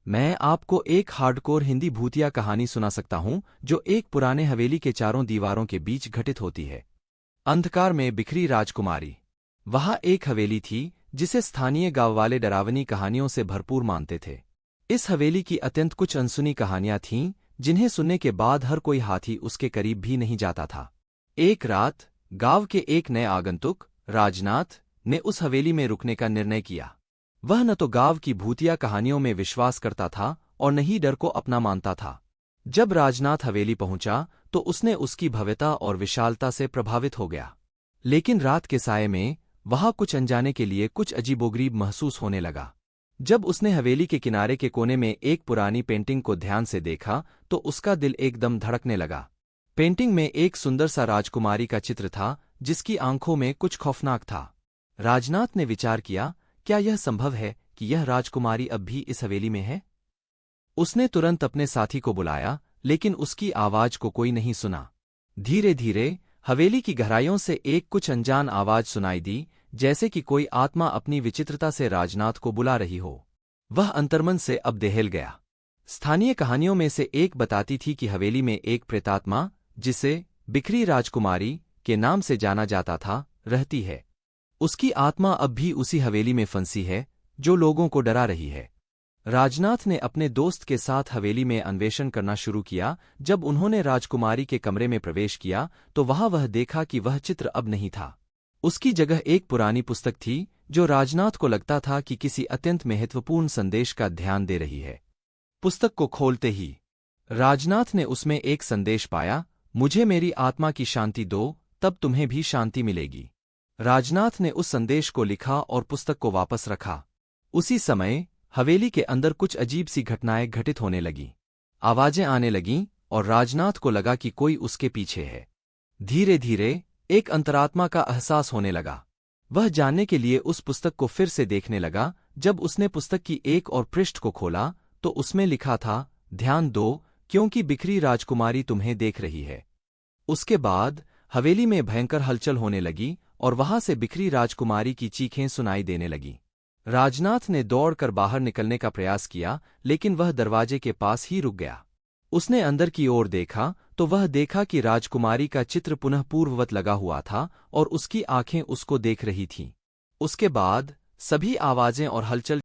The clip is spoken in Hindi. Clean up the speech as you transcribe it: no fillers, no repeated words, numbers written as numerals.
मैं आपको एक हार्डकोर हिंदी भूतिया कहानी सुना सकता हूं जो एक पुराने हवेली के चारों दीवारों के बीच घटित होती है। अंधकार में बिखरी राजकुमारी। वहां एक हवेली थी जिसे स्थानीय गांव वाले डरावनी कहानियों से भरपूर मानते थे। इस हवेली की अत्यंत कुछ अनसुनी कहानियां थीं जिन्हें सुनने के बाद हर कोई हाथी उसके करीब भी नहीं जाता था। एक रात गांव के एक नए आगंतुक राजनाथ ने उस हवेली में रुकने का निर्णय किया। वह न तो गांव की भूतिया कहानियों में विश्वास करता था और न ही डर को अपना मानता था। जब राजनाथ हवेली पहुंचा तो उसने उसकी भव्यता और विशालता से प्रभावित हो गया। लेकिन रात के साये में वहां कुछ अनजाने के लिए कुछ अजीबोगरीब महसूस होने लगा। जब उसने हवेली के किनारे के कोने में एक पुरानी पेंटिंग को ध्यान से देखा तो उसका दिल एकदम धड़कने लगा। पेंटिंग में एक सुंदर सा राजकुमारी का चित्र था जिसकी आंखों में कुछ खौफनाक था। राजनाथ ने विचार किया, क्या यह संभव है कि यह राजकुमारी अब भी इस हवेली में है? उसने तुरंत अपने साथी को बुलाया, लेकिन उसकी आवाज को कोई नहीं सुना। धीरे धीरे हवेली की गहराइयों से एक कुछ अनजान आवाज सुनाई दी, जैसे कि कोई आत्मा अपनी विचित्रता से राजनाथ को बुला रही हो। वह अंतर्मन से अब दहल गया। स्थानीय कहानियों में से एक बताती थी कि हवेली में एक प्रेतात्मा, जिसे बिखरी राजकुमारी के नाम से जाना जाता था, रहती है। उसकी आत्मा अब भी उसी हवेली में फंसी है जो लोगों को डरा रही है। राजनाथ ने अपने दोस्त के साथ हवेली में अन्वेषण करना शुरू किया। जब उन्होंने राजकुमारी के कमरे में प्रवेश किया तो वहां वह देखा कि वह चित्र अब नहीं था। उसकी जगह एक पुरानी पुस्तक थी जो राजनाथ को लगता था कि किसी अत्यंत महत्वपूर्ण संदेश का ध्यान दे रही है। पुस्तक को खोलते ही राजनाथ ने उसमें एक संदेश पाया, मुझे मेरी आत्मा की शांति दो, तब तुम्हें भी शांति मिलेगी। राजनाथ ने उस संदेश को लिखा और पुस्तक को वापस रखा। उसी समय हवेली के अंदर कुछ अजीब सी घटनाएं घटित होने लगीं। आवाजें आने लगीं और राजनाथ को लगा कि कोई उसके पीछे है। धीरे धीरे एक अंतरात्मा का एहसास होने लगा। वह जानने के लिए उस पुस्तक को फिर से देखने लगा। जब उसने पुस्तक की एक और पृष्ठ को खोला तो उसमें लिखा था, ध्यान दो क्योंकि बिखरी राजकुमारी तुम्हें देख रही है। उसके बाद हवेली में भयंकर हलचल होने लगी और वहां से बिखरी राजकुमारी की चीखें सुनाई देने लगीं। राजनाथ ने दौड़कर बाहर निकलने का प्रयास किया, लेकिन वह दरवाजे के पास ही रुक गया। उसने अंदर की ओर देखा तो वह देखा कि राजकुमारी का चित्र पुनः पूर्ववत लगा हुआ था और उसकी आंखें उसको देख रही थीं। उसके बाद सभी आवाजें और हलचल